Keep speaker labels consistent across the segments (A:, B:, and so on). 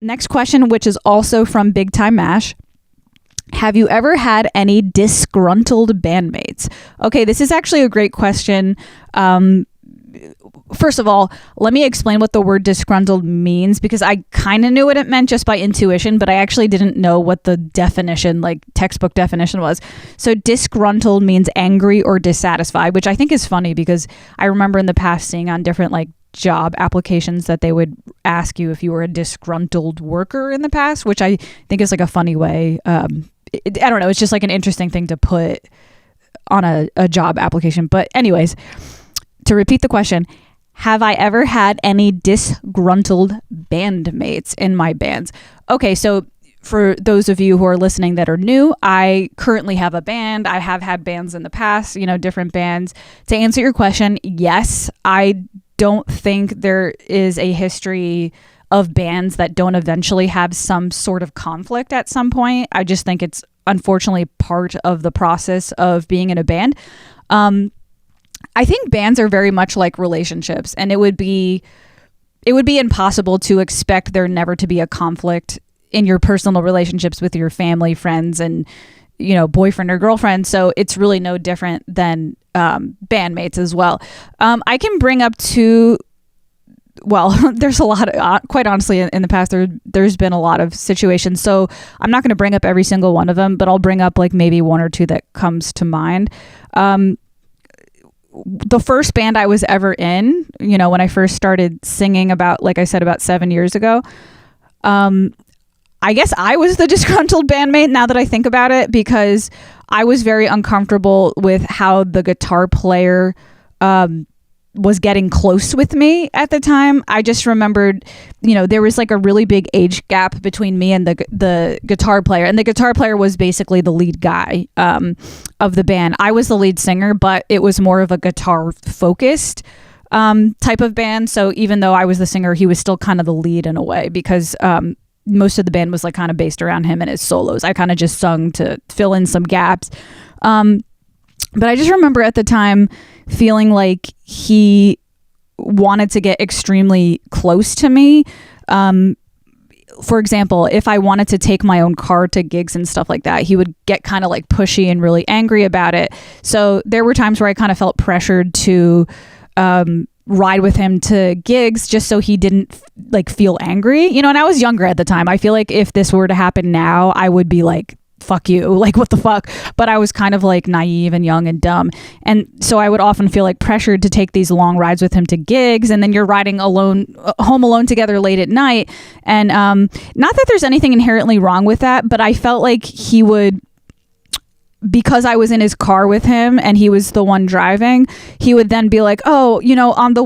A: Next question, which is also from Big Time Mash. Have you ever had any disgruntled bandmates? Okay, this is actually a great question. First of all, let me explain what the word disgruntled means, because I kind of knew what it meant just by intuition, but I actually didn't know what the definition, like textbook definition, was. So disgruntled means angry or dissatisfied, which I think is funny because I remember in the past seeing on different like job applications that they would ask you if you were a disgruntled worker in the past, which I think is like a funny way. I don't know. It's just like an interesting thing to put on a job application. But anyways, to repeat the question, have I ever had any disgruntled bandmates in my bands? Okay, so for those of you who are listening that are new, I currently have a band. I have had bands in the past, different bands. To answer your question, yes, I don't think there is a history of bands that don't eventually have some sort of conflict at some point. I just think it's unfortunately part of the process of being in a band. I think bands are very much like relationships, and it would be impossible to expect there never to be a conflict in your personal relationships with your family, friends, and boyfriend or girlfriend. So it's really no different than bandmates as well. I can bring up there's a lot of, quite honestly, in the past, there's been a lot of situations. So I'm not going to bring up every single one of them, but I'll bring up like maybe one or two that comes to mind. The first band I was ever in, when I first started singing like I said, about 7 years ago, I guess I was the disgruntled bandmate now that I think about it, because I was very uncomfortable with how the guitar player was getting close with me at the time. I just remembered, there was like a really big age gap between me and the guitar player. And the guitar player was basically the lead guy of the band. I was the lead singer, but it was more of a guitar focused type of band. So even though I was the singer, he was still kind of the lead in a way, because most of the band was like kind of based around him and his solos. I kind of just sung to fill in some gaps. But I just remember at the time feeling like he wanted to get extremely close to me. For example, if I wanted to take my own car to gigs and stuff like that, he would get kind of like pushy and really angry about it. So there were times where I kind of felt pressured to ride with him to gigs just so he didn't like feel angry, and I was younger at the time. I feel like if this were to happen now, I would be like, fuck you, like what the fuck. But I was kind of like naive and young and dumb, and so I would often feel like pressured to take these long rides with him to gigs, and then you're riding home alone together late at night. And not that there's anything inherently wrong with that, but I felt like he would, because I was in his car with him and he was the one driving, he would then be like, oh, on the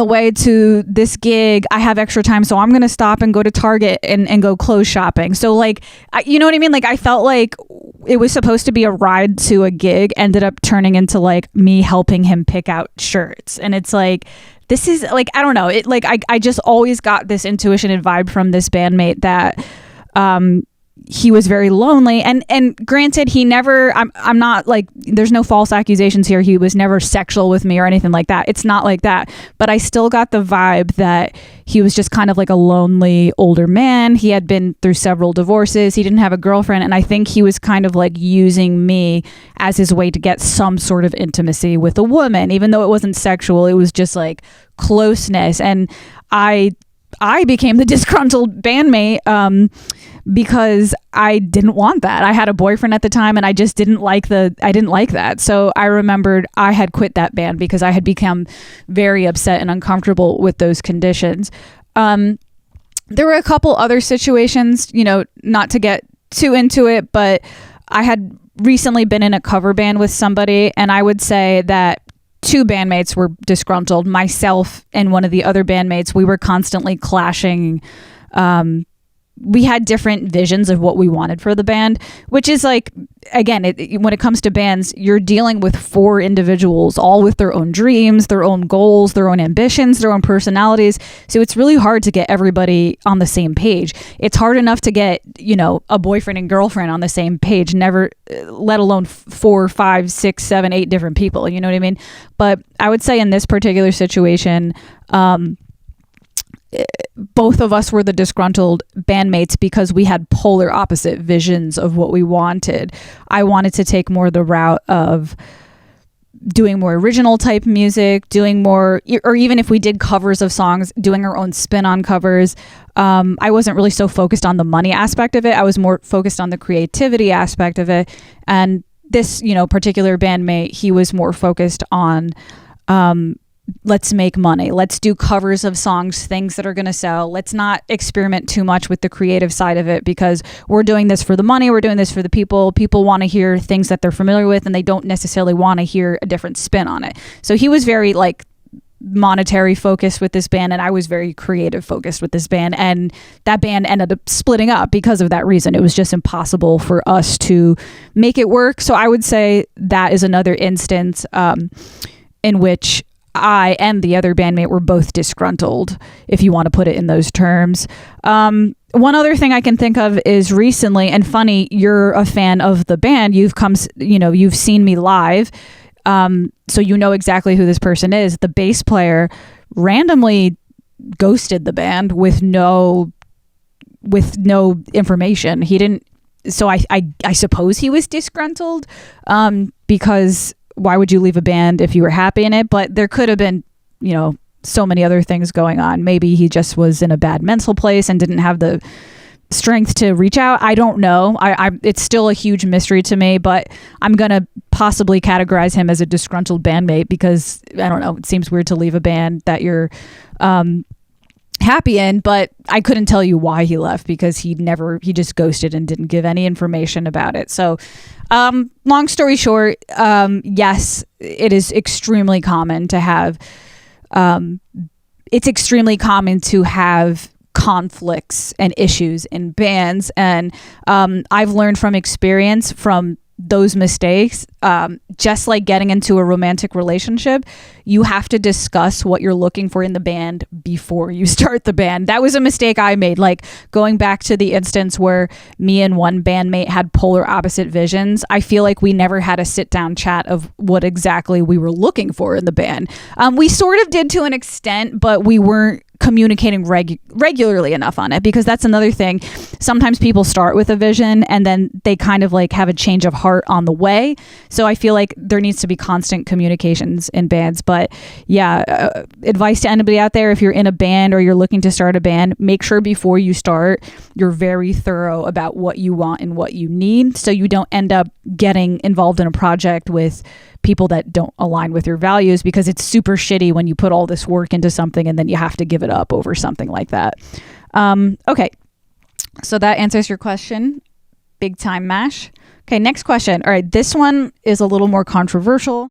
A: way to this gig, I have extra time, so I'm going to stop and go to Target and go clothes shopping. So like, you know what I mean? Like I felt like it was supposed to be a ride to a gig, ended up turning into like me helping him pick out shirts. And it's like, this is like, I don't know. It like, I just always got this intuition and vibe from this bandmate that, he was very lonely, and granted, he never, I'm not like, there's no false accusations here. He was never sexual with me or anything like that. It's not like that, but I still got the vibe that he was just kind of like a lonely older man. He had been through several divorces. He didn't have a girlfriend. And I think he was kind of like using me as his way to get some sort of intimacy with a woman, even though it wasn't sexual. It was just like closeness. And I became the disgruntled bandmate, because I didn't want that. I had a boyfriend at the time, and I just didn't like that. So I remembered I had quit that band because I had become very upset and uncomfortable with those conditions. There were a couple other situations, not to get too into it, but I had recently been in a cover band with somebody, and I would say that 2 bandmates were disgruntled. Myself and one of the other bandmates, we were constantly clashing. We had different visions of what we wanted for the band, which is like, again, when it comes to bands, you're dealing with 4 individuals, all with their own dreams, their own goals, their own ambitions, their own personalities. So it's really hard to get everybody on the same page. It's hard enough to get, a boyfriend and girlfriend on the same page, never, let alone 4, 5, 6, 7, 8 different people. You know what I mean? But I would say in this particular situation, both of us were the disgruntled bandmates because we had polar opposite visions of what we wanted. I wanted to take more the route of doing more original type music, doing more, or even if we did covers of songs, doing our own spin on covers. I wasn't really so focused on the money aspect of it. I was more focused on the creativity aspect of it. And this, particular bandmate, he was more focused on, let's make money. Let's do covers of songs, things that are going to sell. Let's not experiment too much with the creative side of it because we're doing this for the money. We're doing this for the people. People want to hear things that they're familiar with and they don't necessarily want to hear a different spin on it. So he was very monetary focused with this band and I was very creative focused with this band, and that band ended up splitting up because of that reason. It was just impossible for us to make it work. So I would say that is another instance in which I and the other bandmate were both disgruntled, if you want to put it in those terms. One other thing I can think of is recently, and funny, you're a fan of the band. You've you've seen me live. So you know exactly who this person is. The bass player randomly ghosted the band with no information. He didn't. So I suppose he was disgruntled, because why would you leave a band if you were happy in it? But there could have been, so many other things going on. Maybe he just was in a bad mental place and didn't have the strength to reach out. I don't know. It's still a huge mystery to me, but I'm going to possibly categorize him as a disgruntled bandmate because, I don't know, it seems weird to leave a band that you're happy in, but I couldn't tell you why he left because he just ghosted and didn't give any information about it. So long story short, yes, it is extremely common to have conflicts and issues in bands, and I've learned from experience from those mistakes, just like getting into a romantic relationship, you have to discuss what you're looking for in the band before you start the band. That was a mistake I made, like going back to the instance where me and one bandmate had polar opposite visions. I feel like we never had a sit down chat of what exactly we were looking for in the band. We sort of did to an extent, but we weren't communicating regularly enough on it, because that's another thing. Sometimes people start with a vision and then they kind of have a change of heart on the way. So I feel like there needs to be constant communications in bands. But yeah, advice to anybody out there, if you're in a band or you're looking to start a band, make sure before you start, you're very thorough about what you want and what you need, so you don't end up getting involved in a project with people that don't align with your values, because it's super shitty when you put all this work into something and then you have to give it up over something like that. Okay, so that answers your question. Big time mash. Okay, next question. All right, this one is a little more controversial.